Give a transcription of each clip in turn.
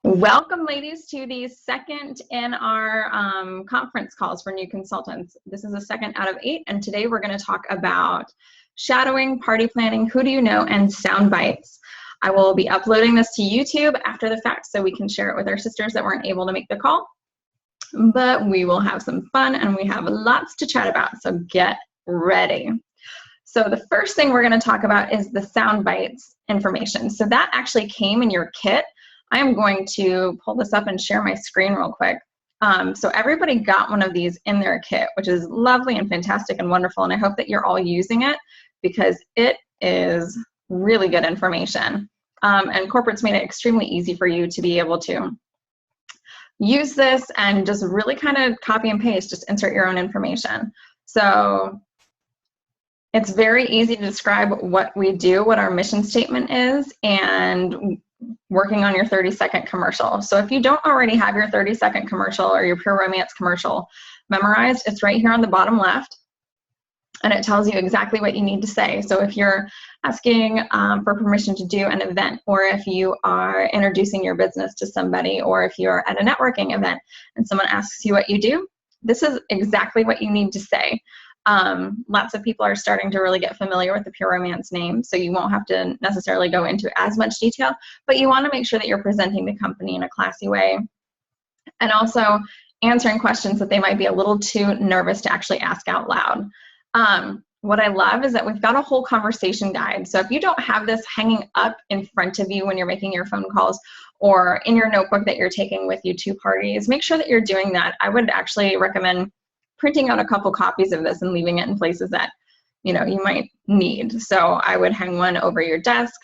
Welcome, ladies, to the second in our conference calls for new consultants. This is the second out of 8, and today we're going to talk about shadowing, party planning, who do you know, and sound bites. I will be uploading this to YouTube after the fact so we can share it with our sisters that weren't able to make the call. But we will have some fun, and we have lots to chat about, so get ready. So the first thing we're going to talk about is the sound bites information. So that actually came in your kit. I am going to pull this up and share my screen real quick. So everybody got one of these in their kit, which is lovely and fantastic and wonderful, and I hope that you're all using it because it is really good information. And corporate's made it extremely easy for you to be able to use this and just really kind of copy and paste, just insert your own information. So it's very easy to describe what we do, what our mission statement is, and working on your 30-second commercial. So if you don't already have your 30-second commercial or your Pure Romance commercial memorized, it's right here on the bottom left, and it tells you exactly what you need to say. So if you're asking for permission to do an event, or if you are introducing your business to somebody, or if you're at a networking event and someone asks you what you do, this is exactly what you need to say. Lots of people are starting to really get familiar with the Pure Romance name, so you won't have to necessarily go into as much detail, but you want to make sure that you're presenting the company in a classy way and also answering questions that they might be a little too nervous to actually ask out loud. What I love is that we've got a whole conversation guide. So if you don't have this hanging up in front of you when you're making your phone calls or in your notebook that you're taking with you to parties, make sure that you're doing that. I would actually recommend printing out a couple copies of this and leaving it in places that you might need. So I would hang one over your desk,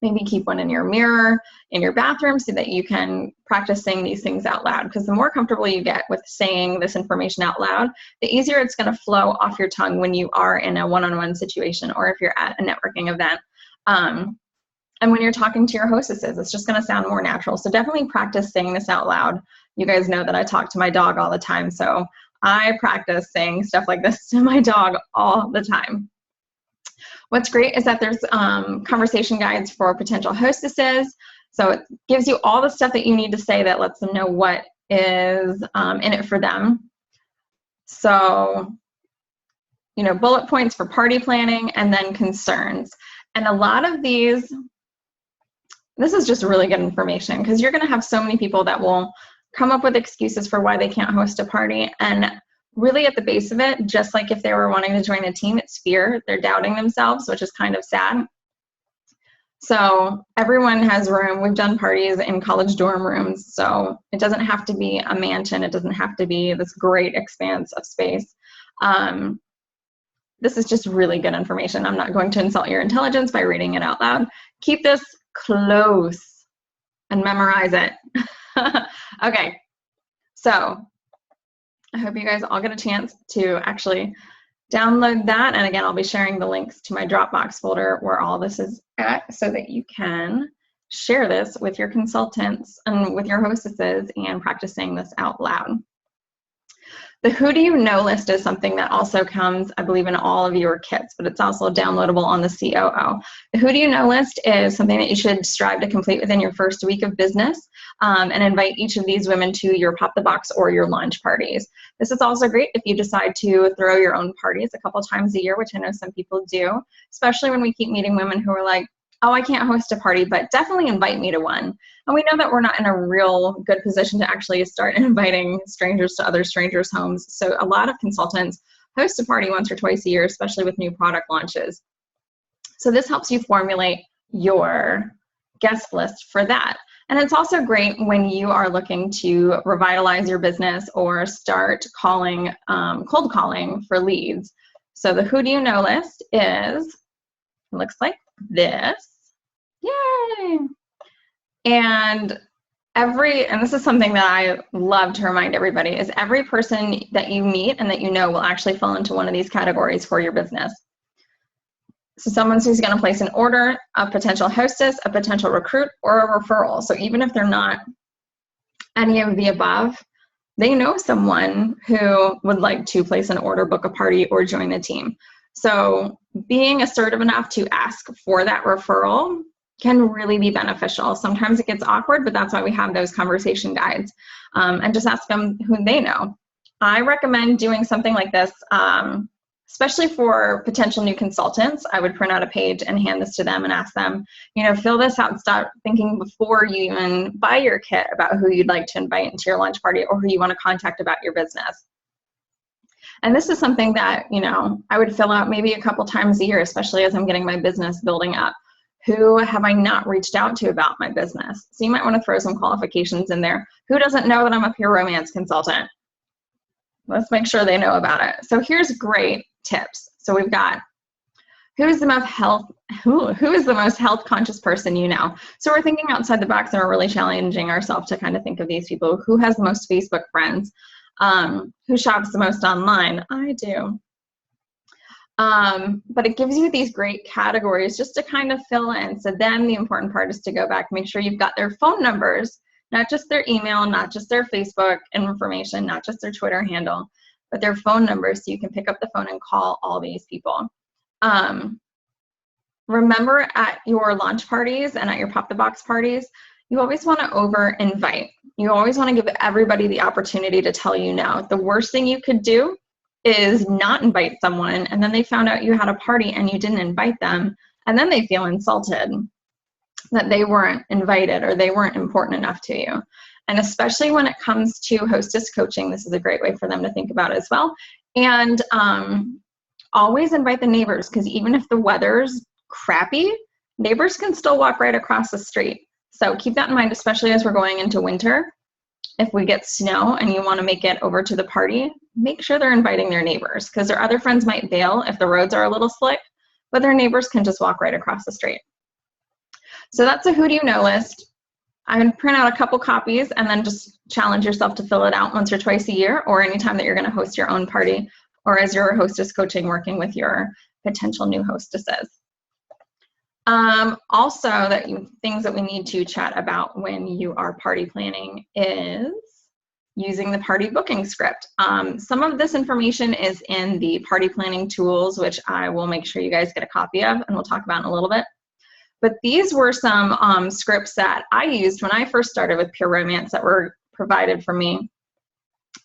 maybe keep one in your mirror, in your bathroom, so that you can practice saying these things out loud. Because the more comfortable you get with saying this information out loud, the easier it's going to flow off your tongue when you are in a one-on-one situation or if you're at a networking event. And when you're talking to your hostesses, it's just going to sound more natural. So definitely practice saying this out loud. You guys know that I talk to my dog all the time, so I practice saying stuff like this to my dog all the time. What's great is that there's conversation guides for potential hostesses. So it gives you all the stuff that you need to say that lets them know what is in it for them. So, bullet points for party planning and then concerns. And a lot of these, this is just really good information because you're going to have so many people that will come up with excuses for why they can't host a party. And really at the base of it, just like if they were wanting to join a team, it's fear. They're doubting themselves, which is kind of sad. So everyone has room. We've done parties in college dorm rooms, so it doesn't have to be a mansion. It doesn't have to be this great expanse of space. This is just really good information. I'm not going to insult your intelligence by reading it out loud. Keep this close and memorize it. Okay, so I hope you guys all get a chance to actually download that. And again, I'll be sharing the links to my Dropbox folder where all this is at so that you can share this with your consultants and with your hostesses and practicing this out loud. The Who Do You Know list is something that also comes, I believe, in all of your kits, but it's also downloadable on the COO. The Who Do You Know list is something that you should strive to complete within your first week of business and invite each of these women to your Pop the Box or your launch parties. This is also great if you decide to throw your own parties a couple times a year, which I know some people do, especially when we keep meeting women who are like, oh, I can't host a party, but definitely invite me to one. And we know that we're not in a real good position to actually start inviting strangers to other strangers' homes. So a lot of consultants host a party once or twice a year, especially with new product launches. So this helps you formulate your guest list for that. And it's also great when you are looking to revitalize your business or start calling, cold calling for leads. So the Who Do You Know list is, it looks like this. Yay! And this is something that I love to remind everybody, is every person that you meet and that you know will actually fall into one of these categories for your business. So someone who's going to place an order, a potential hostess, a potential recruit, or a referral. So even if they're not any of the above, they know someone who would like to place an order, book a party, or join the team. So being assertive enough to ask for that referral can really be beneficial. Sometimes it gets awkward, but that's why we have those conversation guides. And just ask them who they know. I recommend doing something like this, especially for potential new consultants. I would print out a page and hand this to them and ask them, fill this out and start thinking before you even buy your kit about who you'd like to invite into your launch party or who you want to contact about your business. And this is something that, I would fill out maybe a couple times a year, especially as I'm getting my business building up. Who have I not reached out to about my business? So you might want to throw some qualifications in there. Who doesn't know that I'm a Pure Romance consultant? Let's make sure they know about it. So here's great tips. So we've got who is the most health conscious person you know? So we're thinking outside the box and we're really challenging ourselves to kind of think of these people. Who has the most Facebook friends? Who shops the most online? I do. But it gives you these great categories just to kind of fill in. So then the important part is to go back, make sure you've got their phone numbers, not just their email, not just their Facebook information, not just their Twitter handle, but their phone numbers so you can pick up the phone and call all these people. Remember at your launch parties and at your Pop the Box parties, you always want to over-invite. You always want to give everybody the opportunity to tell you no. The worst thing you could do is not invite someone and then they found out you had a party and you didn't invite them, and then they feel insulted that they weren't invited or they weren't important enough to you. And especially when it comes to hostess coaching, this is a great way for them to think about it as well. And always invite the neighbors, because even if the weather's crappy, neighbors can still walk right across the street. So keep that in mind, especially as we're going into winter. If we get snow and you want to make it over to the party, make sure they're inviting their neighbors, because their other friends might bail if the roads are a little slick, but their neighbors can just walk right across the street. So that's a who do you know list. I would print out a couple copies and then just challenge yourself to fill it out once or twice a year, or anytime that you're going to host your own party, or as your hostess coaching, working with your potential new hostesses. Also, things that we need to chat about when you are party planning is using the party booking script. Some of this information is in the party planning tools, which I will make sure you guys get a copy of, and we'll talk about in a little bit. But these were some scripts that I used when I first started with Pure Romance that were provided for me.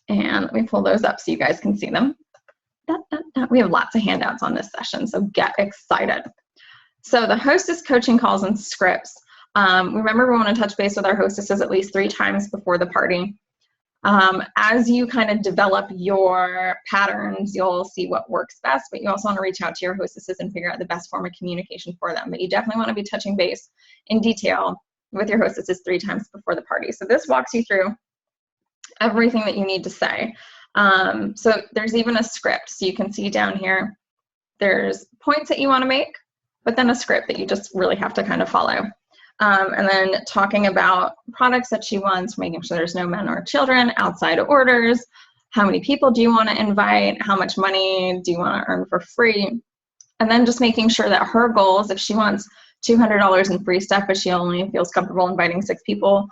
And let me pull those up so you guys can see them. We have lots of handouts on this session, so get excited. So the hostess coaching calls and scripts. Remember, we want to touch base with our hostesses at least 3 times before the party. As you kind of develop your patterns, you'll see what works best, but you also want to reach out to your hostesses and figure out the best form of communication for them. But you definitely want to be touching base in detail with your hostesses 3 times before the party. So this walks you through everything that you need to say. So there's even a script. So you can see down here, there's points that you want to make, but then a script that you just really have to kind of follow. And then talking about products that she wants, making sure there's no men or children, outside orders, how many people do you want to invite, how much money do you want to earn for free, and then just making sure that her goals, if she wants $200 in free stuff, but she only feels comfortable inviting 6 people,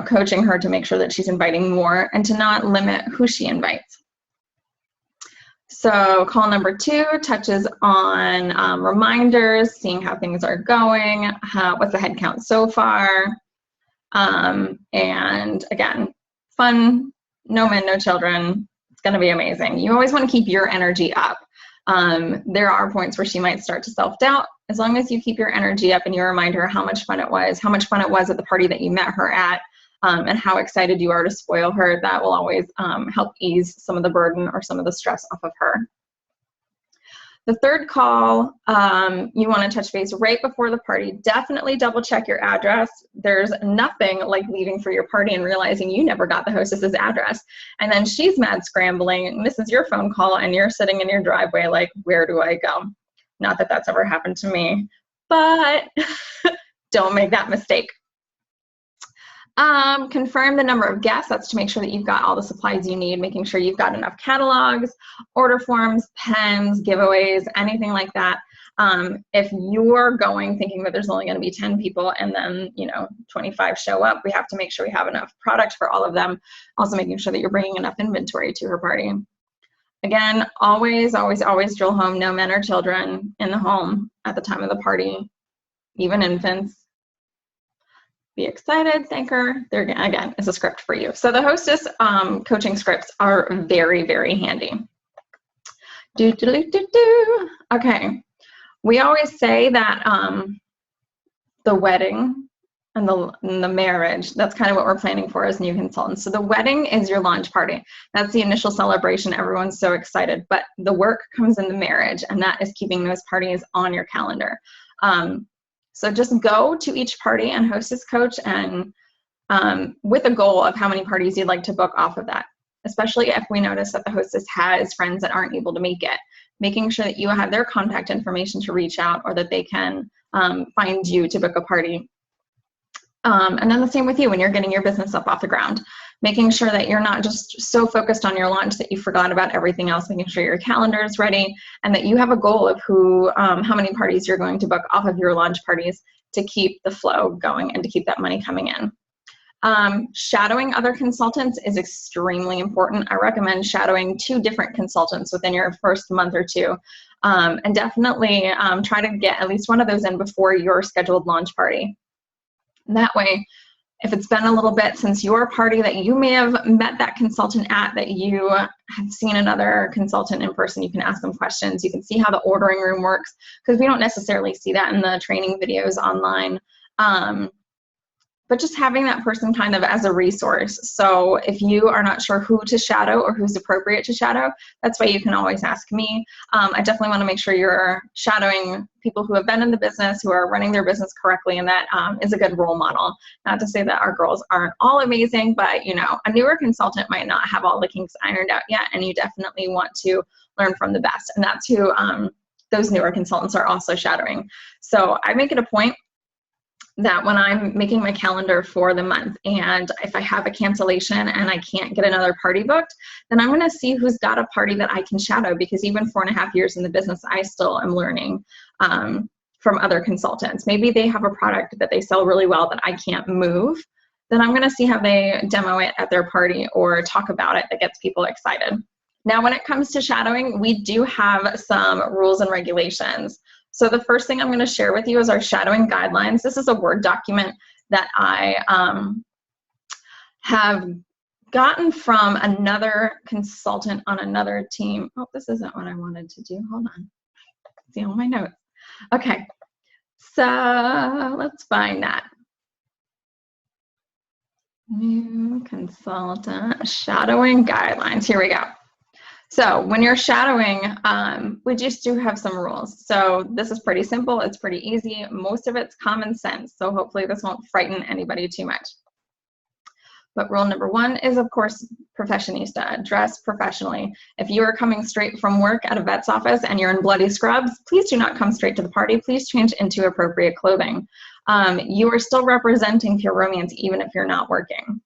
coaching her to make sure that she's inviting more and to not limit who she invites. So call number 2 touches on reminders, seeing how things are going, what's the head count so far, and again, fun, no men, no children. It's going to be amazing. You always want to keep your energy up. There are points where she might start to self-doubt. As long as you keep your energy up and you remind her how much fun it was at the party that you met her at, and how excited you are to spoil her, that will always help ease some of the burden or some of the stress off of her. The third call, you want to touch base right before the party. Definitely double check your address. There's nothing like leaving for your party and realizing you never got the hostess's address. And then she's mad scrambling, and this is your phone call, and you're sitting in your driveway like, where do I go? Not that that's ever happened to me, but don't make that mistake. Confirm the number of guests. That's to make sure that you've got all the supplies you need, making sure you've got enough catalogs, order forms, pens, giveaways, anything like that. If you're going thinking that there's only going to be 10 people and then 25 show up, we have to make sure we have enough product for all of them. Also making sure that you're bringing enough inventory to her party. Again, always, always, always drill home no men or children in the home at the time of the party. even infants. Be excited, thank her. There again is a script for you. So the hostess coaching scripts are very, very handy. Okay, we always say that the wedding and the marriage, that's kind of what we're planning for as new consultants. So the wedding is your launch party. That's the initial celebration. Everyone's so excited, but the work comes in the marriage, and that is keeping those parties on your calendar. So just go to each party and hostess coach, and with a goal of how many parties you'd like to book off of that, especially if we notice that the hostess has friends that aren't able to make it, making sure that you have their contact information to reach out, or that they can find you to book a party. And then the same with you when you're getting your business up off the ground, making sure that you're not just so focused on your launch that you forgot about everything else, making sure your calendar is ready, and that you have a goal of how many parties you're going to book off of your launch parties to keep the flow going and to keep that money coming in. Shadowing other consultants is extremely important. I recommend shadowing 2 different consultants within your first month or 2. And definitely try to get at least one of those in before your scheduled launch party. That way, if it's been a little bit since your party that you may have met that consultant at, that you have seen another consultant in person, you can ask them questions. You can see how the ordering room works, because we don't necessarily see that in the training videos online. But just having that person kind of as a resource. So if you are not sure who to shadow or who's appropriate to shadow, that's why you can always ask me. I definitely want to make sure you're shadowing people who have been in the business, who are running their business correctly, and that is a good role model. Not to say that our girls aren't all amazing, but you know, a newer consultant might not have all the kinks ironed out yet, and you definitely want to learn from the best. And that's who those newer consultants are also shadowing. So I make it a point that when I'm making my calendar for the month, and if I have a cancellation and I can't get another party booked, then I'm going to see who's got a party that I can shadow, because even 4.5 years in the business, I still am learning from other consultants. Maybe they have a product that they sell really well that I can't move, then I'm going to see how they demo it at their party or talk about it that gets people excited. Now, when it comes to shadowing, we do have some rules and regulations. So the first thing I'm going to share with you is our shadowing guidelines. This is a Word document that I have gotten from another consultant on another team. Oh, this isn't what I wanted to do. Hold on. See all my notes. Okay, so let's find that. New consultant shadowing guidelines. Here we go. So when you're shadowing, we just do have some rules. So this is pretty simple. It's pretty easy. Most of it's common sense. So hopefully this won't frighten anybody too much. But rule number 1 is, of course, professionista. Dress professionally. If you are coming straight from work at a vet's office and you're in bloody scrubs, please do not come straight to the party. Please change into appropriate clothing. You are still representing Pure Romance even if you're not working.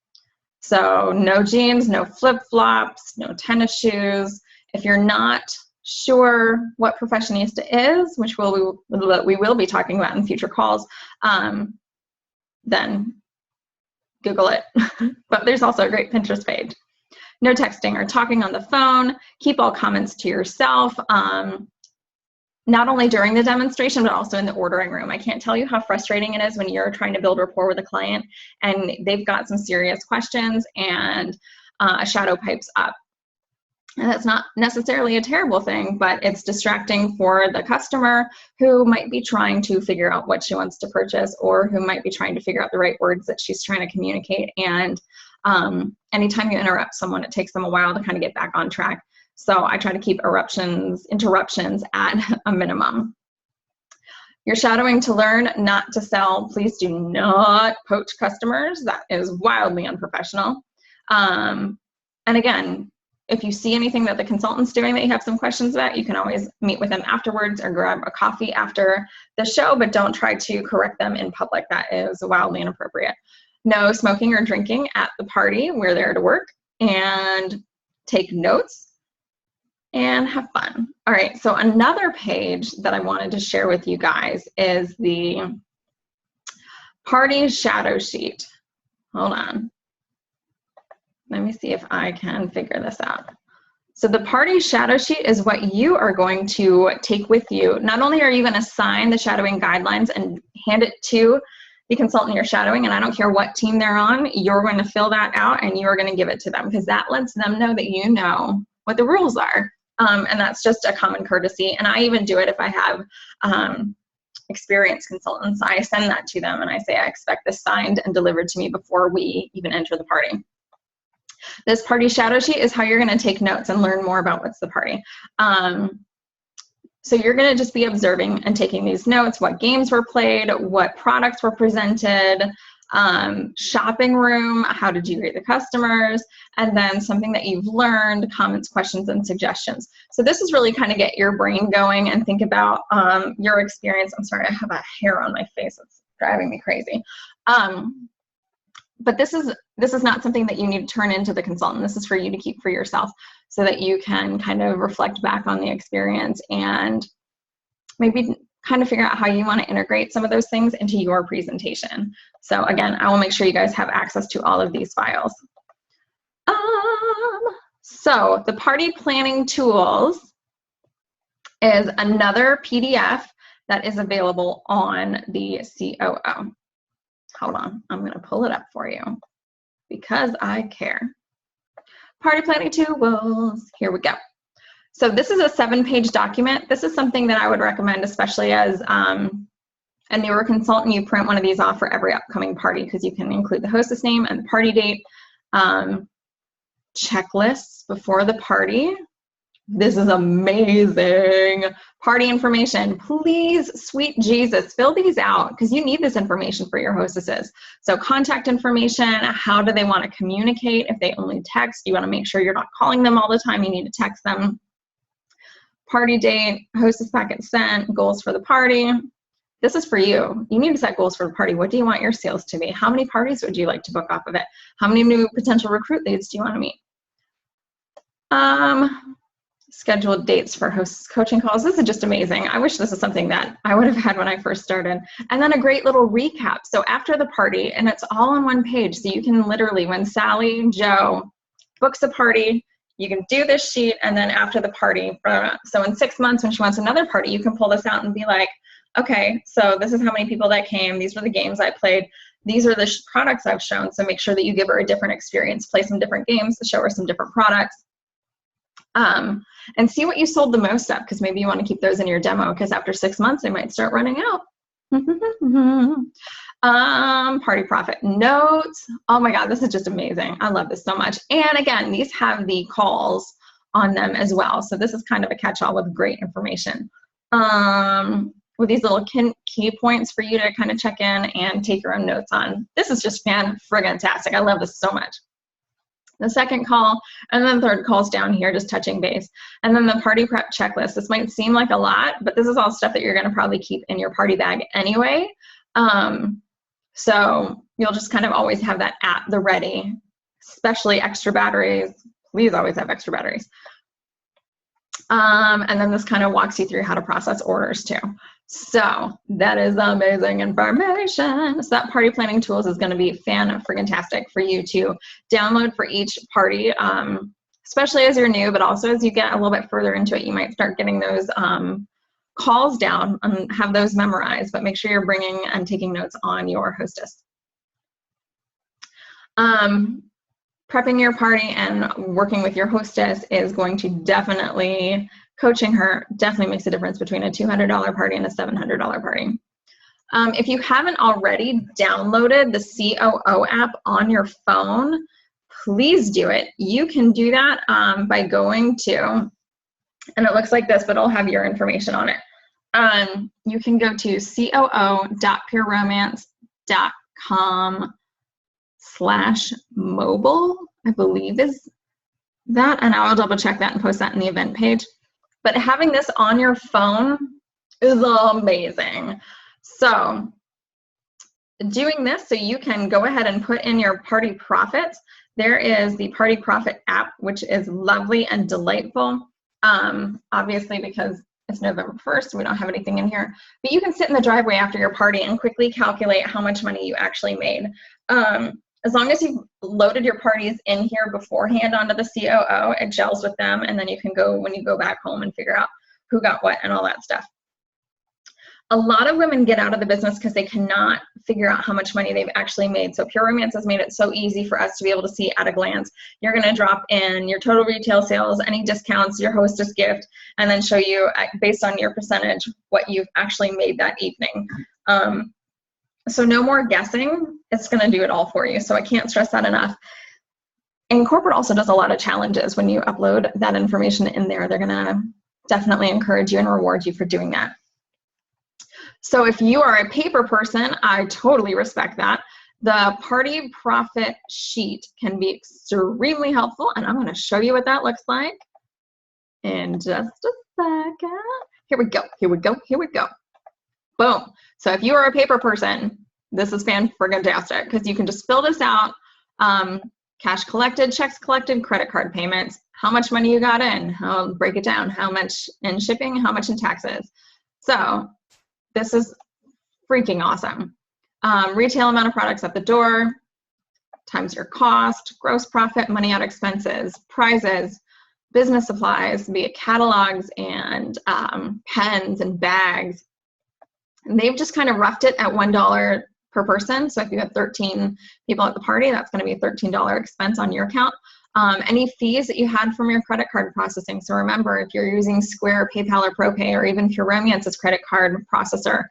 So no jeans, no flip-flops, no tennis shoes. If you're not sure what professionista is, which we will be talking about in future calls, then Google it. But there's also a great Pinterest page. No texting or talking on the phone. Keep all comments to yourself. Not only during the demonstration, but also in the ordering room. I can't tell you how frustrating it is when you're trying to build rapport with a client and they've got some serious questions and a shadow pipes up. And that's not necessarily a terrible thing, but it's distracting for the customer who might be trying to figure out what she wants to purchase, or who might be trying to figure out the right words that she's trying to communicate. And anytime you interrupt someone, it takes them a while to kind of get back on track. So I try to keep interruptions at a minimum. You're shadowing to learn, not to sell. Please do not poach customers. That is wildly unprofessional. And again, if you see anything that the consultant's doing that you have some questions about, you can always meet with them afterwards or grab a coffee after the show, but don't try to correct them in public. That is wildly inappropriate. No smoking or drinking at the party. We're there to work and take notes and have fun. All right, so another page that I wanted to share with you guys is the party shadow sheet. Hold on. Let me see if I can figure this out. So the party shadow sheet is what you are going to take with you. Not only are you going to sign the shadowing guidelines and hand it to the consultant you're shadowing, and I don't care what team they're on, you're going to fill that out and you're going to give it to them, because that lets them know that you know what the rules are. And that's just a common courtesy. And I even do it if I have experienced consultants. I send that to them and I say, I expect this signed and delivered to me before we even enter the party. This party shadow sheet is how you're going to take notes and learn more about what's the party. So you're going to just be observing and taking these notes, what games were played, what products were presented, shopping room, how did you greet the customers, and then something that you've learned, comments, questions, and suggestions. So this is really kind of get your brain going and think about your experience. I'm sorry, I have a hair on my face. It's driving me crazy. But this is not something that you need to turn into the consultant. This is for you to keep for yourself so that you can kind of reflect back on the experience and maybe kind of figure out how you want to integrate some of those things into your presentation. So again, I will make sure you guys have access to all of these files. So the party planning tools is another PDF that is available on the COO. Hold on, I'm going to pull it up for you because I care. Party planning tools, here we go. So this is a 7-page document. This is something that I would recommend, especially as a newer consultant. You print one of these off for every upcoming party because you can include the hostess name and the party date, checklists before the party. This is amazing. Party information. Please, sweet Jesus, fill these out because you need this information for your hostesses. So contact information, how do they want to communicate? If they only text, you want to make sure you're not calling them all the time. You need to text them. Party date, hostess packet sent, goals for the party. This is for you. You need to set goals for the party. What do you want your sales to be? How many parties would you like to book off of it? How many new potential recruit leads do you want to meet? Scheduled dates for hosts coaching calls. This is just amazing. I wish this is something that I would have had when I first started. And then a great little recap. So after the party, and it's all on one page. So you can literally, when Sally Joe books a party, you can do this sheet, and then after the party, so in 6 months when she wants another party, you can pull this out and be like, okay, so this is how many people that came. These were the games I played. These are the products I've shown. So make sure that you give her a different experience, play some different games, show her some different products. And see what you sold the most of, because maybe you want to keep those in your demo, because after 6 months, they might start running out. Party profit notes. Oh my God, this is just amazing. I love this so much. And again, these have the calls on them as well. So this is kind of a catch-all with great information. With these little key points for you to kind of check in and take your own notes on. This is just fan-friggin-tastic. I love this so much. The second call, and then the third call's down here, just touching base. And then the party prep checklist. This might seem like a lot, but this is all stuff that you're going to probably keep in your party bag anyway. So you'll just kind of always have that at the ready, especially extra batteries. Please always have extra batteries. And then this kind of walks you through how to process orders too. So that is amazing information. So that party planning tools is going to be fan-friggin-tastic for you to download for each party, especially as you're new, but also as you get a little bit further into it, you might start getting those calls down and have those memorized, but make sure you're bringing and taking notes on your hostess. Prepping your party and working with your hostess is going to definitely, coaching her definitely makes a difference between a $200 party and a $700 party. If you haven't already downloaded the COO app on your phone, please do it. You can do that by going to, and it looks like this, but it'll have your information on it. You can go to coo.peerromance.com/mobile, I believe is that, and I will double check that and post that in the event page. But having this on your phone is amazing. So doing this, so you can go ahead and put in your party profits. There is the Party Profit app, which is lovely and delightful. Obviously, because it's November 1st, we don't have anything in here. But you can sit in the driveway after your party and quickly calculate how much money you actually made. As long as you've loaded your parties in here beforehand onto the COO, it gels with them, and then you can go, when you go back home, and figure out who got what and all that stuff. A lot of women get out of the business because they cannot figure out how much money they've actually made. So Pure Romance has made it so easy for us to be able to see at a glance. You're going to drop in your total retail sales, any discounts, your hostess gift, and then show you, based on your percentage, what you've actually made that evening. So no more guessing. It's going to do it all for you. So I can't stress that enough. And corporate also does a lot of challenges when you upload that information in there. They're going to definitely encourage you and reward you for doing that. So if you are a paper person, I totally respect that. The party profit sheet can be extremely helpful, and I'm going to show you what that looks like in just a second. Here we go, here we go, here we go. Boom. So if you are a paper person, this is fan-friggin-tastic, because you can just fill this out. Cash collected, checks collected, credit card payments, how much money you got in, break it down, how much in shipping, how much in taxes. So this is freaking awesome. Retail amount of products at the door, times your cost, gross profit, money out expenses, prizes, business supplies, be it catalogs and pens and bags. And they've just kind of roughed it at $1 per person. So if you have 13 people at the party, that's going to be a $13 expense on your account. Any fees that you had from your credit card processing. So remember, if you're using Square, PayPal, or ProPay, or even Pure Romance's credit card processor,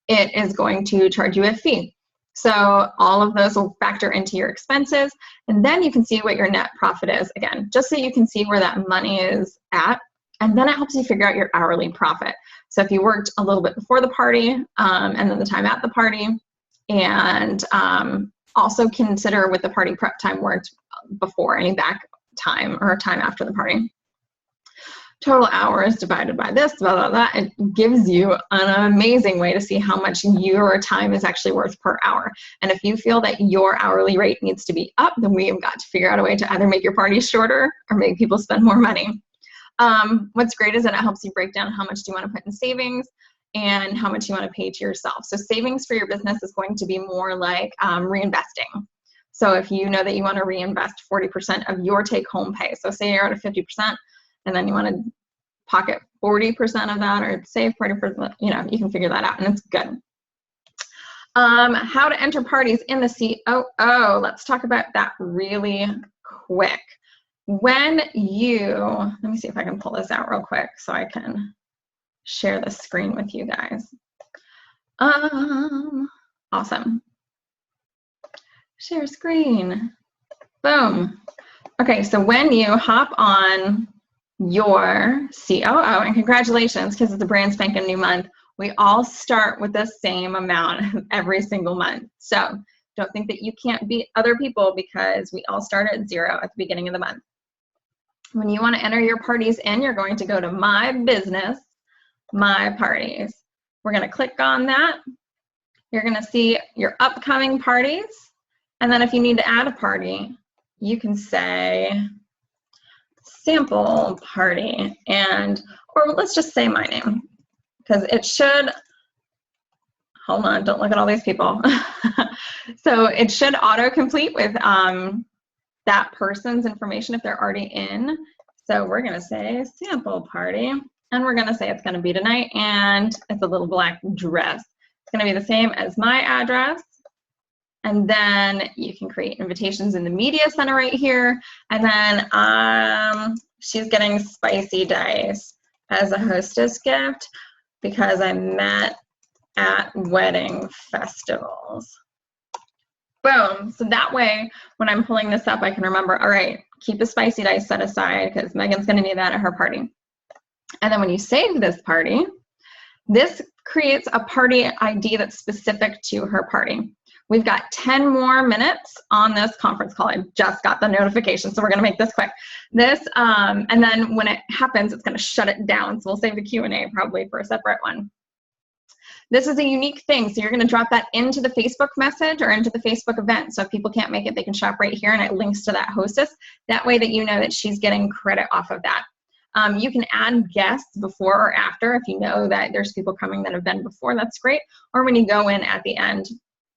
it is going to charge you a fee. So all of those will factor into your expenses, and then you can see what your net profit is, again, just so you can see where that money is at, and then it helps you figure out your hourly profit. So if you worked a little bit before the party, and then the time at the party, and also consider with the party prep time worked before, any back time or time after the party. Total hours divided by this, blah, blah, blah. It gives you an amazing way to see how much your time is actually worth per hour. And if you feel that your hourly rate needs to be up, then we have got to figure out a way to either make your party shorter or make people spend more money. What's great is that it helps you break down how much do you want to put in savings and how much you want to pay to yourself. So savings for your business is going to be more like reinvesting. So if you know that you want to reinvest 40% of your take-home pay, so say you're at a 50%, and then you want to pocket 40% of that or save 40%, you know, you can figure that out, and it's good. How to enter parties in the COO. Let's talk about that really quick. When you, let me see if I can pull this out real quick so I can share the screen with you guys. Awesome. Share screen. Boom. Okay, so when you hop on your COO, and congratulations, because it's a brand spanking new month, we all start with the same amount every single month. So don't think that you can't beat other people, because we all start at 0 at the beginning of the month. When you want to enter your parties in, you're going to go to My Business, My Parties. We're going to click on that. You're going to see your upcoming parties. And then if you need to add a party, you can say sample party, and, or let's just say my name, because it should, hold on, don't look at all these people. So it should auto-complete with that person's information if they're already in. So we're gonna say sample party, and we're gonna say it's gonna be tonight, and it's a little black dress. It's gonna be the same as my address. And then you can create invitations in the media center right here. And then she's getting spicy dice as a hostess gift because I met at wedding festivals. Boom. So that way, when I'm pulling this up, I can remember, all right, keep a spicy dice set aside because Megan's going to need that at her party. And then when you save this party, this creates a party ID that's specific to her party. We've got 10 more minutes on this conference call. I just got the notification, so we're going to make this quick. This, and then when it happens, it's going to shut it down. So we'll save the Q&A probably for a separate one. This is a unique thing. So you're going to drop that into the Facebook message or into the Facebook event. So if people can't make it, they can shop right here, and it links to that hostess. That way that you know that she's getting credit off of that. You can add guests before or after if you know that there's people coming that have been before. That's great. Or when you go in at the end,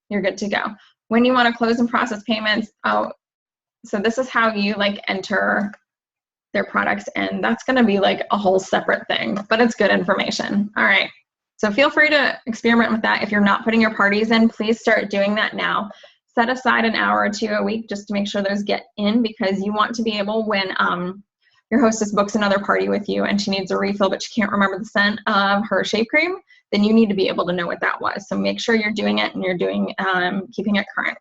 you're good to go. When you want to close and process payments, oh, so this is how you like enter their products, and that's going to be like a whole separate thing, but it's good information. All right. So feel free to experiment with that. If you're not putting your parties in, please start doing that now. Set aside an hour or 2 a week just to make sure those get in, because you want to be able, when your hostess books another party with you and she needs a refill but she can't remember the scent of her shave cream, then you need to be able to know what that was. So make sure you're doing it and you're doing keeping it current.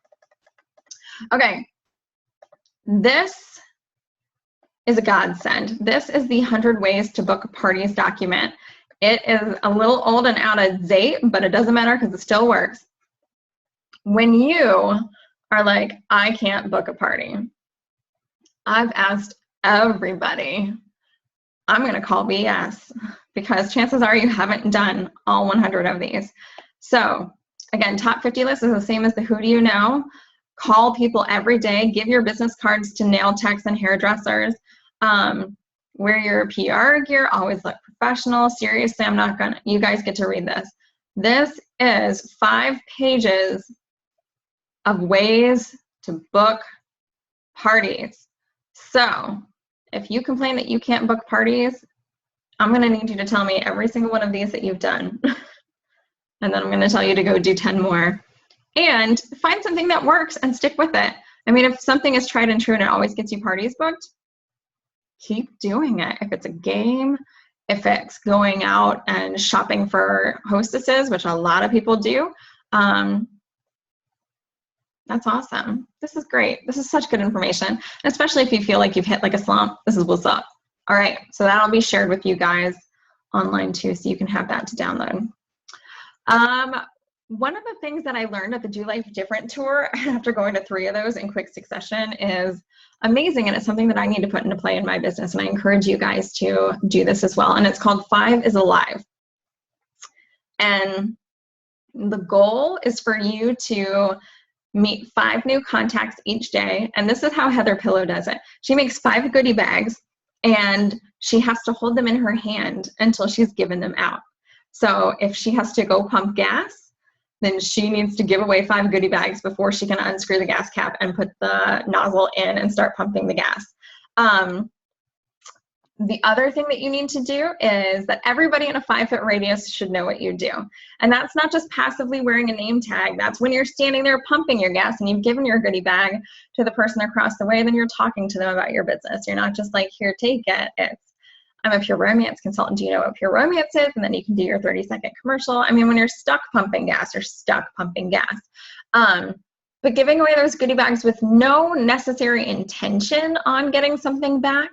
Okay, this is a godsend. This is the 100 Ways to Book Parties document. It is a little old and out of date, but it doesn't matter because it still works. When you are like, I can't book a party, I've asked everybody, I'm going to call BS, because chances are you haven't done all 100 of these. So again, top 50 list is the same as the who do you know. Call people every day. Give your business cards to nail techs and hairdressers. Wear your PR gear. Always look professional. Seriously, I'm not gonna, you guys get to read this. This is 5 pages of ways to book parties. So if you complain that you can't book parties, I'm going to need you to tell me every single one of these that you've done. And then I'm going to tell you to go do 10 more. And find something that works and stick with it. I mean, if something is tried and true and it always gets you parties booked, keep doing it. If it's a game, if it's going out and shopping for hostesses, which a lot of people do, that's awesome. This is great. This is such good information. And especially if you feel like you've hit like a slump, this is what's up. All right, so that'll be shared with you guys online too, so you can have that to download. One of the things that I learned at the Do Life Different tour, after going to 3 of those in quick succession, is amazing, and it's something that I need to put into play in my business, and I encourage you guys to do this as well. And it's called 5 is Alive. And the goal is for you to meet 5 new contacts each day, and this is how Heather Pillow does it. She makes 5 goodie bags, and she has to hold them in her hand until she's given them out. So if she has to go pump gas, then she needs to give away 5 goodie bags before she can unscrew the gas cap and put the nozzle in and start pumping the gas. The other thing that you need to do is that everybody in a 5-foot radius should know what you do. And that's not just passively wearing a name tag. That's when you're standing there pumping your gas and you've given your goodie bag to the person across the way, then you're talking to them about your business. You're not just like, here, take it. It's, I'm a Pure Romance consultant. Do you know what Pure Romance is? And then you can do your 30-second commercial. I mean, when you're stuck pumping gas, you're stuck pumping gas. But giving away those goodie bags with no necessary intention on getting something back,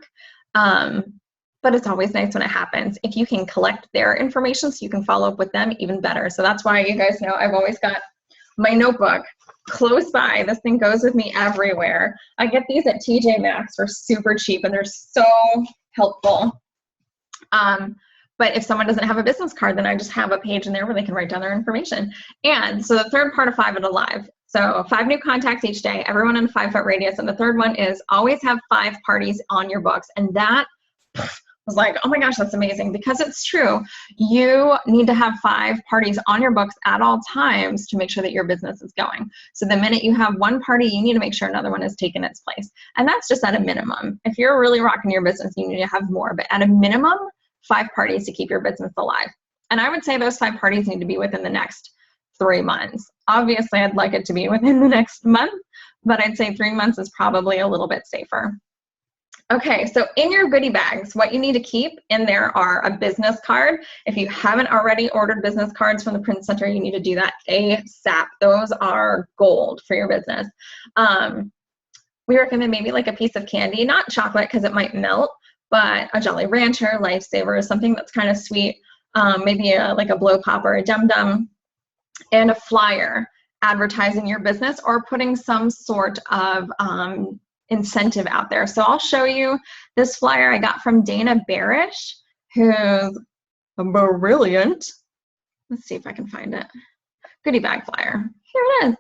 but it's always nice when it happens. If you can collect their information so you can follow up with them, even better. So that's why you guys know I've always got my notebook close by. This thing goes with me everywhere. I get these at TJ Maxx for super cheap, and they're so helpful. But if someone doesn't have a business card, then I just have a page in there where they can write down their information. And so the third part of 5 is Alive. So 5 new contacts each day, everyone in a 5-foot radius. And the third one is always have 5 parties on your books. And that was like, oh my gosh, that's amazing, because it's true. You need to have 5 parties on your books at all times to make sure that your business is going. So the minute you have one party, you need to make sure another one has taken its place. And that's just at a minimum. If you're really rocking your business, you need to have more, but at a minimum, 5 parties to keep your business alive. And I would say those 5 parties need to be within the next 3 months. Obviously, I'd like it to be within the next month, but I'd say 3 months is probably a little bit safer. Okay, so in your goodie bags, what you need to keep in there are a business card. If you haven't already ordered business cards from the Print Center, you need to do that ASAP. Those are gold for your business. We recommend maybe like a piece of candy, not chocolate because it might melt, but a Jolly Rancher, Lifesaver, something that's kind of sweet, maybe like a Blow Pop or a Dum Dum, and a flyer advertising your business or putting some sort of incentive out there. So I'll show you this flyer I got from Dana Barish, who's brilliant. Let's see if I can find it. Goodie bag flyer. Here it is.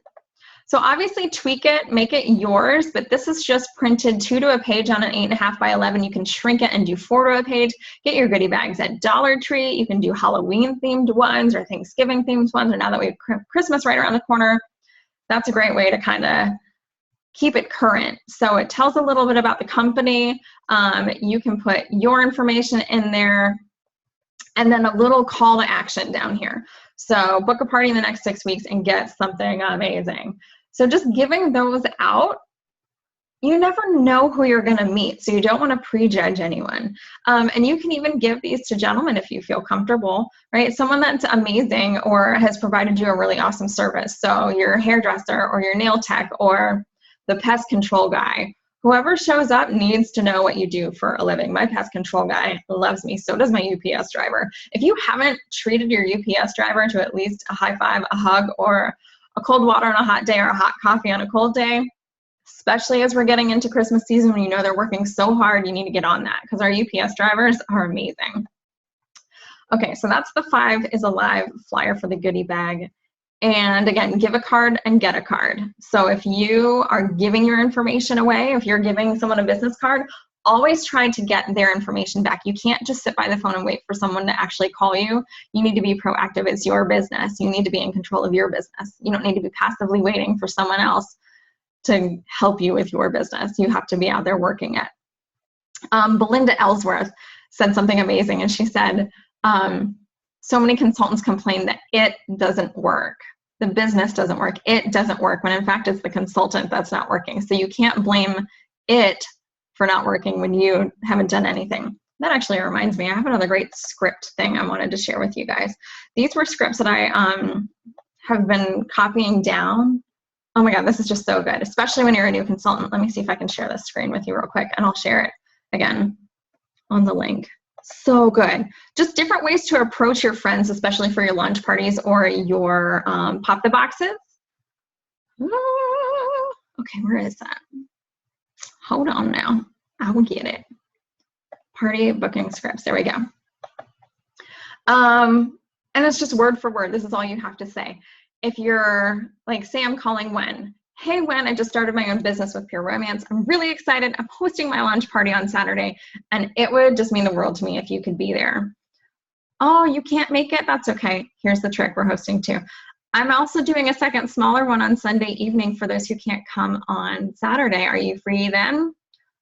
So obviously tweak it, make it yours, but this is just printed 2 to a page on an 8.5 by 11. You can shrink it and do 4 to a page. Get your goodie bags at Dollar Tree. You can do Halloween themed ones or Thanksgiving themed ones, or now that we have Christmas right around the corner, That's a great way to kind of keep it current. So it tells a little bit about the company. You can put your information in there, and then a little call to action down here. So book a party in the next 6 weeks and get something amazing. So just giving those out, you never know who you're going to meet, so you don't want to prejudge anyone. And you can even give these to gentlemen if you feel comfortable, right? Someone that's amazing or has provided you a really awesome service. So your hairdresser or your nail tech or the pest control guy. Whoever shows up needs to know what you do for a living. My pest control guy loves me. So does my UPS driver. If you haven't treated your UPS driver to at least a high five, a hug, or a cold water on a hot day or a hot coffee on a cold day, especially as we're getting into Christmas season when you know they're working so hard, you need to get on that because our UPS drivers are amazing. Okay, so that's the 5 is Alive flyer for the goodie bag. And again, give a card and get a card. So if you are giving your information away, if you're giving someone a business card, always try to get their information back. You can't just sit by the phone and wait for someone to actually call you. You need to be proactive. It's your business. You need to be in control of your business. You don't need to be passively waiting for someone else to help you with your business. You have to be out there working it. Belinda Ellsworth said something amazing, and she said, so many consultants complain that it doesn't work. The business doesn't work. It doesn't work, when in fact it's the consultant that's not working. So you can't blame it for not working when you haven't done anything. That actually reminds me, I have another great script thing I wanted to share with you guys. These were scripts that I have been copying down. Oh my God, this is just so good, especially when you're a new consultant. Let me see if I can share this screen with you real quick, and I'll share it again on the link. So good. Just different ways to approach your friends, especially for your launch parties or your pop the boxes. Okay, where is that? Hold on now. I will get it. Party booking scripts. There we go. And it's just word for word. This is all you have to say. If you're like, say I'm calling Wen. Hey, Wen, I just started my own business with Pure Romance. I'm really excited. I'm hosting my launch party on Saturday, and it would just mean the world to me if you could be there. Oh, you can't make it? That's okay. Here's the trick. We're hosting too. I'm also doing a second smaller one on Sunday evening for those who can't come on Saturday. Are you free then?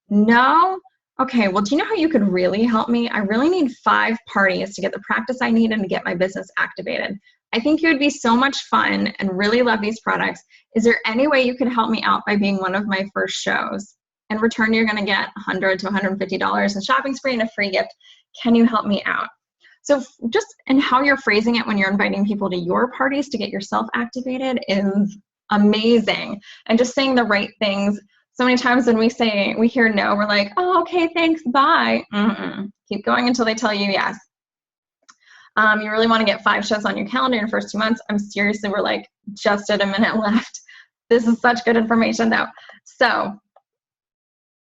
No? Okay, well, do you know how you could really help me? I really need 5 parties to get the practice I need and to get my business activated. I think you would be so much fun and really love these products. Is there any way you could help me out by being one of my first shows? In return, you're going to get $100 to $150 in shopping spree and a free gift. Can you help me out? So just in how you're phrasing it when you're inviting people to your parties to get yourself activated is amazing. And just saying the right things. So many times when we hear no, we're like, oh, okay, thanks, bye. Keep going until they tell you yes. You really want to get 5 shows on your calendar in the first 2 months. I'm seriously, we're like just at a minute left. This is such good information though. So,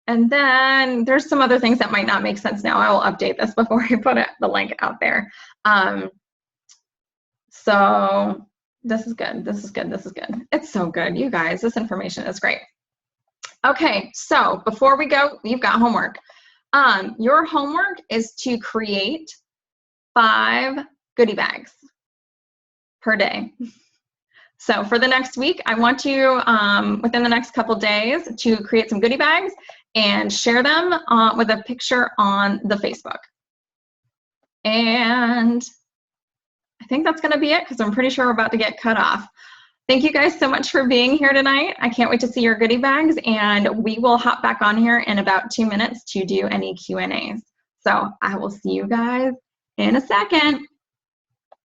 and then there's some other things that might not make sense now. I will update this before I put the link out there. So this is good. This is good. This is good. It's so good. You guys, this information is great. Okay, so before we go, you've got homework. Your homework is to create 5 goodie bags per day. So for the next week, I want you, within the next couple days, to create some goodie bags and share them with a picture on the Facebook. And I think that's gonna be it, because I'm pretty sure we're about to get cut off. Thank you guys so much for being here tonight. I can't wait to see your goodie bags, and we will hop back on here in about 2 minutes to do any Q&As. So I will see you guys in a second.